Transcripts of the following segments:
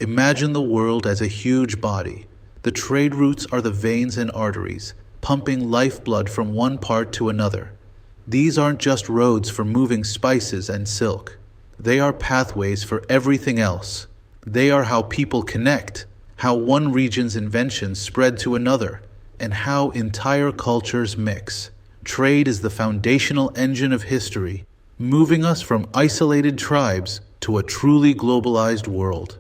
Imagine the world as a huge body. The trade routes are the veins and arteries, pumping lifeblood from one part to another. These aren't just roads for moving spices and silk. They are pathways for everything else. They are how people connect, how one region's inventions spread to another, and how entire cultures mix. Trade is the foundational engine of history, moving us from isolated tribes to a truly globalized world.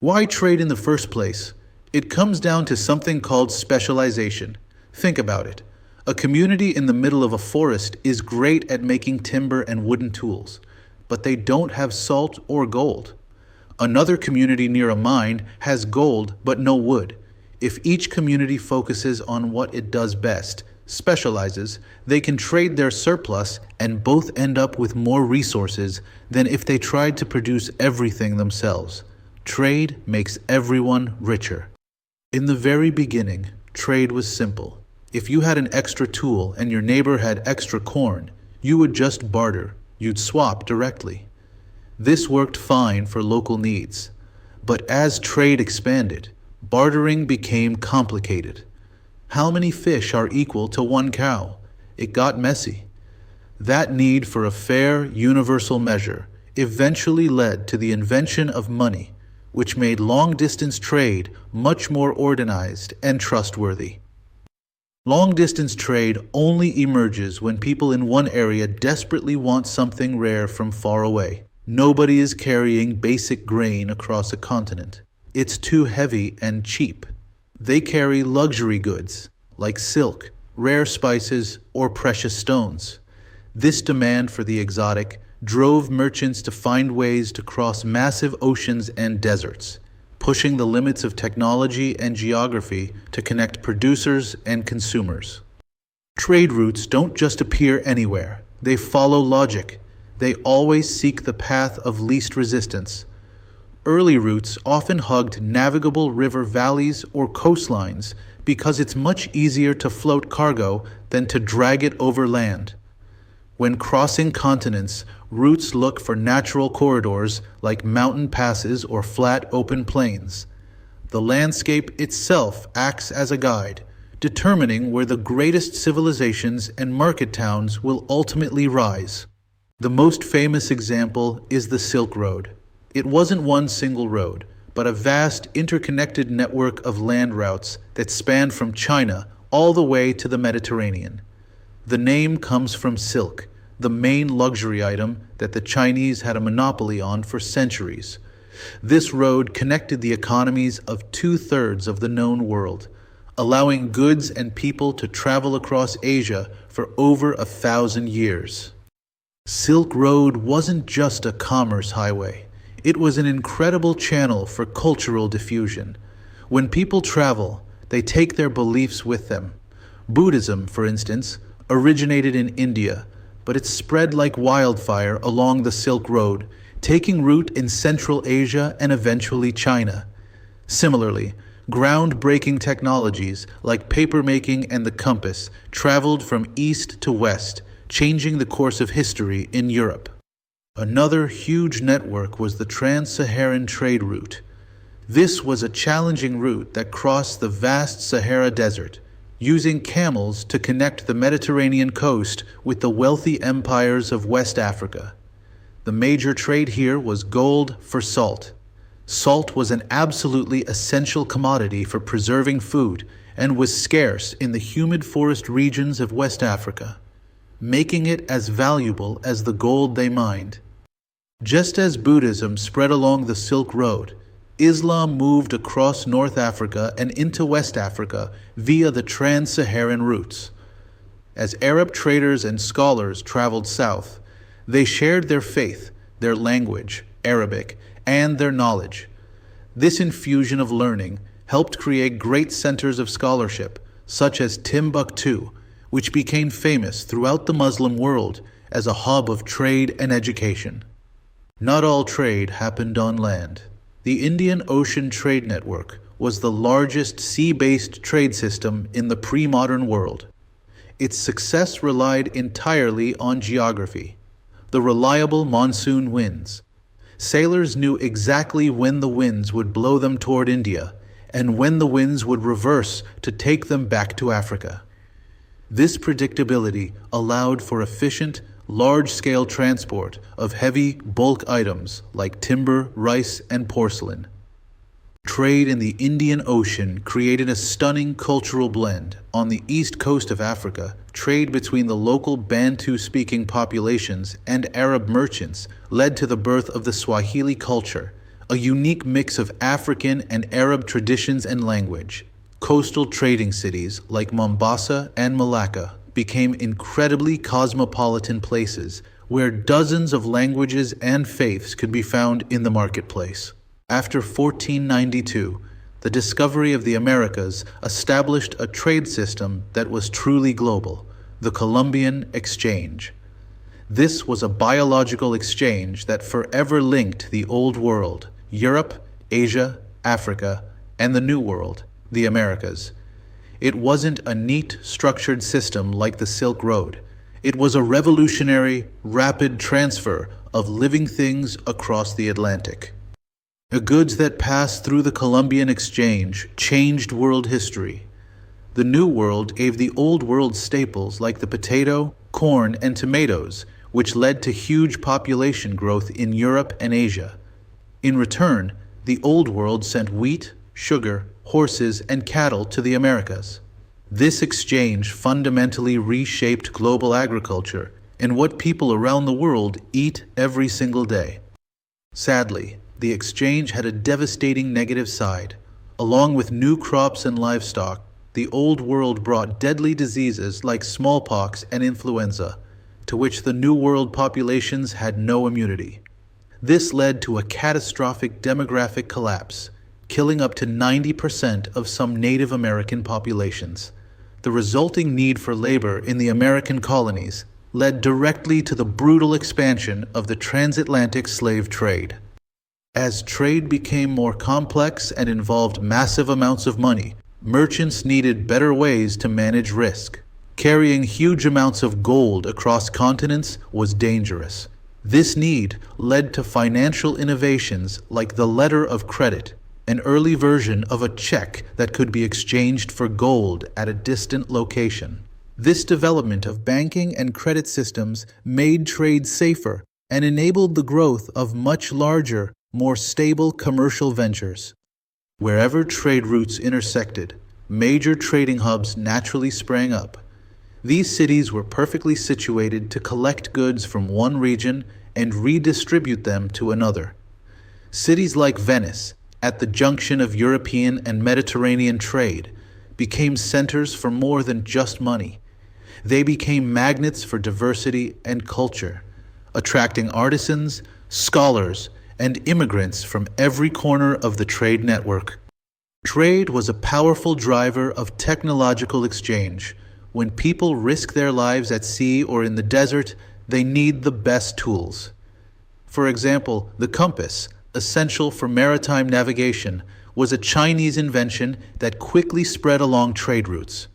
Why trade in the first place? It comes down to something called specialization. Think about it. A community in the middle of a forest is great at making timber and wooden tools, but they don't have salt or gold. Another community near a mine has gold but no wood. If each community focuses on what it does best, specializes, they can trade their surplus and both end up with more resources than if they tried to produce everything themselves. Trade makes everyone richer. In the very beginning, trade was simple. If you had an extra tool and your neighbor had extra corn, you would just barter. You'd swap directly. This worked fine for local needs. But as trade expanded, bartering became complicated. How many fish are equal to one cow? It got messy. That need for a fair, universal measure eventually led to the invention of money, which made long-distance trade much more organized and trustworthy. Long-distance trade only emerges when people in one area desperately want something rare from far away. Nobody is carrying basic grain across a continent. It's too heavy and cheap. They carry luxury goods, like silk, rare spices, or precious stones. This demand for the exotic drove merchants to find ways to cross massive oceans and deserts, pushing the limits of technology and geography to connect producers and consumers. Trade routes don't just appear anywhere. They follow logic. They always seek the path of least resistance. Early routes often hugged navigable river valleys or coastlines because it's much easier to float cargo than to drag it over land. When crossing continents, routes look for natural corridors like mountain passes or flat open plains. The landscape itself acts as a guide, determining where the greatest civilizations and market towns will ultimately rise. The most famous example is the Silk Road. It wasn't one single road, but a vast interconnected network of land routes that spanned from China all the way to the Mediterranean. The name comes from silk, the main luxury item that the Chinese had a monopoly on for centuries. This road connected the economies of 2/3 of the known world, allowing goods and people to travel across Asia for over 1,000 years. Silk Road wasn't just a commerce highway. It was an incredible channel for cultural diffusion. When people travel, they take their beliefs with them. Buddhism, for instance, originated in India, but it spread like wildfire along the Silk Road, taking root in Central Asia and eventually China. Similarly, groundbreaking technologies like papermaking and the compass traveled from east to west, changing the course of history in Europe. Another huge network was the Trans-Saharan trade route. This was a challenging route that crossed the vast Sahara Desert, using camels to connect the Mediterranean coast with the wealthy empires of West Africa. The major trade here was gold for salt. Salt was an absolutely essential commodity for preserving food and was scarce in the humid forest regions of West Africa, making it as valuable as the gold they mined. Just as Buddhism spread along the Silk Road, Islam moved across North Africa and into West Africa via the Trans-Saharan routes. As Arab traders and scholars traveled south, they shared their faith, their language, Arabic, and their knowledge. This infusion of learning helped create great centers of scholarship, such as Timbuktu, which became famous throughout the Muslim world as a hub of trade and education. Not all trade happened on land. The Indian Ocean Trade Network was the largest sea-based trade system in the pre-modern world. Its success relied entirely on geography, the reliable monsoon winds, Sailors knew exactly when the winds would blow them toward India and when the winds would reverse to take them back to Africa. This predictability allowed for efficient, large-scale transport of heavy, bulk items like timber, rice, and porcelain. Trade in the Indian Ocean created a stunning cultural blend. On the east coast of Africa, trade between the local Bantu-speaking populations and Arab merchants led to the birth of the Swahili culture, a unique mix of African and Arab traditions and language. Coastal trading cities like Mombasa and Malacca became incredibly cosmopolitan places where dozens of languages and faiths could be found in the marketplace. After 1492, the discovery of the Americas established a trade system that was truly global, the Columbian Exchange. This was a biological exchange that forever linked the Old World, Europe, Asia, Africa, and the New World, the Americas. It wasn't a neat, structured system like the Silk Road. It was a revolutionary, rapid transfer of living things across the Atlantic. The goods that passed through the Columbian Exchange changed world history. The New World gave the Old World staples like the potato, corn, and tomatoes, which led to huge population growth in Europe and Asia. In return, the Old World sent wheat, sugar, horses, and cattle to the Americas. This exchange fundamentally reshaped global agriculture and what people around the world eat every single day. Sadly, the exchange had a devastating negative side. Along with new crops and livestock, the Old World brought deadly diseases like smallpox and influenza, to which the New World populations had no immunity. This led to a catastrophic demographic collapse, killing up to 90% of some Native American populations. The resulting need for labor in the American colonies led directly to the brutal expansion of the transatlantic slave trade. As trade became more complex and involved massive amounts of money, merchants needed better ways to manage risk. Carrying huge amounts of gold across continents was dangerous. This need led to financial innovations like the letter of credit, an early version of a check that could be exchanged for gold at a distant location. This development of banking and credit systems made trade safer and enabled the growth of much larger, more stable commercial ventures. Wherever trade routes intersected, major trading hubs naturally sprang up. These cities were perfectly situated to collect goods from one region and redistribute them to another. Cities like Venice, at the junction of European and Mediterranean trade, became centers for more than just money. They became magnets for diversity and culture, attracting artisans, scholars, and immigrants from every corner of the trade network. Trade was a powerful driver of technological exchange. When people risk their lives at sea or in the desert, they need the best tools. For example, the compass, essential for maritime navigation, was a Chinese invention that quickly spread along trade routes.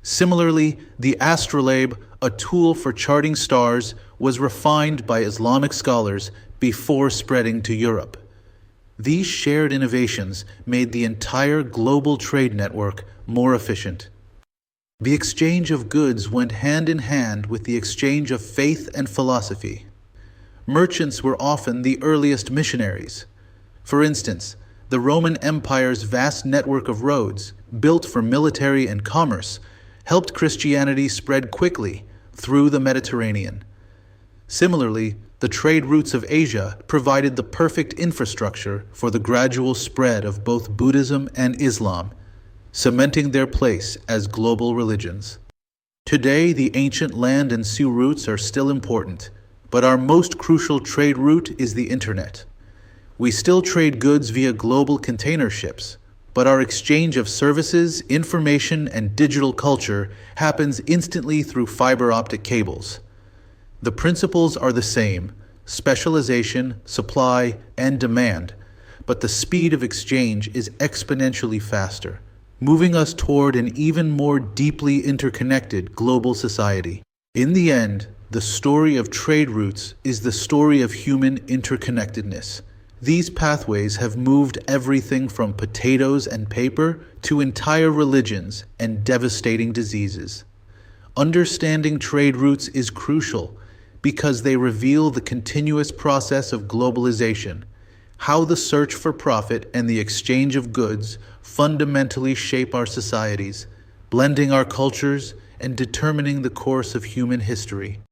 Similarly, the astrolabe, a tool for charting stars, was refined by Islamic scholars before spreading to Europe. These shared innovations made the entire global trade network more efficient. The exchange of goods went hand in hand with the exchange of faith and philosophy. Merchants were often the earliest missionaries. For instance, the Roman Empire's vast network of roads, built for military and commerce, helped Christianity spread quickly through the Mediterranean. Similarly, the trade routes of Asia provided the perfect infrastructure for the gradual spread of both Buddhism and Islam, cementing their place as global religions. Today, the ancient land and sea routes are still important, but our most crucial trade route is the internet. We still trade goods via global container ships, but our exchange of services, information, and digital culture happens instantly through fiber optic cables. The principles are the same: specialization, supply, and demand, but the speed of exchange is exponentially faster, moving us toward an even more deeply interconnected global society. In the end, The story of trade routes is the story of human interconnectedness. These pathways have moved everything from potatoes and paper to entire religions and devastating diseases. Understanding trade routes is crucial because they reveal the continuous process of globalization, how the search for profit and the exchange of goods fundamentally shape our societies, blending our cultures and determining the course of human history.